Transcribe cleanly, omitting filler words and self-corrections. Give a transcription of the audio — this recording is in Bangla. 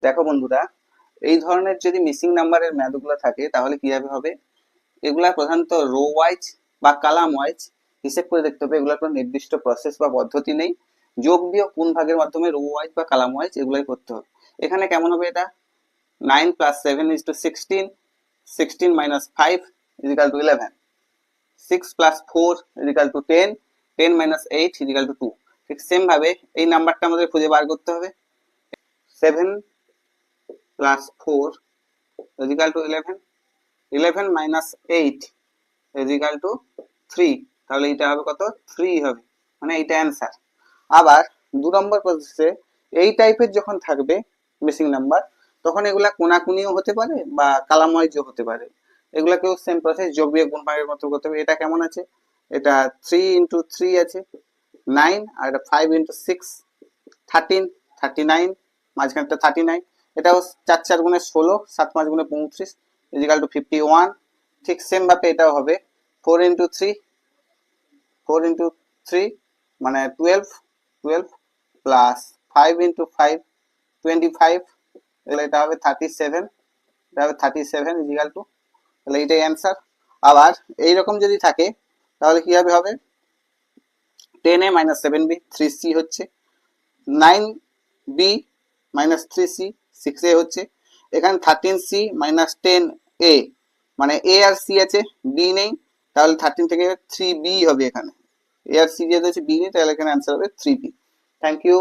দেখো বন্ধুরা, এই ধরনের যদি মিসিং নাম্বারের ম্যাথগুলো থাকে তাহলে কিভাবে হবে। এগুলা প্রধানত রো ওয়াইজ বা কালাম ওয়াইজ হিসেব করে দেখতে হবে। এগুলোর কোনো নির্দিষ্ট প্রসেস বা পদ্ধতি নেই। যোগ বিয়োগ কোন ভাগের মাধ্যমে রো ওয়াইজ বা কালাম ওয়াইজ এগুলাই করতে হবে। এখানে কেমন হবে এটা, 9 + 7 = 16, 16 - 5 = 11, 6 + 4 = 10, 10 - 8 = 2। ঠিক সেম ভাবে এই নাম্বারটা আমাদের খুঁজে বার করতে হবে। 7 + 4 = 11, 11 - 8 = 3। তাহলে এটা হবে কত, 3 হবে, মানে এইটা অ্যান্সার। আবার 2 নম্বর প্রসেসে এই টাইপের যখন থাকবে মিসিং নাম্বার, তখন এগুলা কোনাকুনিও হতে পারে বা কালামওয়াইজও হতে পারে। এগুলাকেও সেম প্রসেস, যোগ বিয়োগ গুণ ভাগের মতো করতে হবে। এটা কেমন আছে, এটা 3 × 3 আছে 9, আর এটা 5 × 6 13, 39, মাঝখানটা 39। এটাও 4 × 4 = 16, 7 × 5 = 35 = 51। ঠিক সেম ভাবে এটাও হবে 4 × 3, 4 × 3 মানে 12, 12 প্লাস 5 × 5 25, তাহলে এটা হবে 37, এটা হবে 37 = তাহলে এইটাই অ্যান্সার। আবার এইরকম যদি থাকে তাহলে কিভাবে হবে, 10a - 7b 3c হচ্ছে, 9b - 3c 6a হচ্ছে। এখানে 13c - 10a, মানে a আর c আছে, b নেই, তাহলে 13 থেকে 3b হবে। এখানে a আর c যেহেতু আছে, b নেই, তাহলে এখানে অ্যান্সার হবে 3b। Thank you.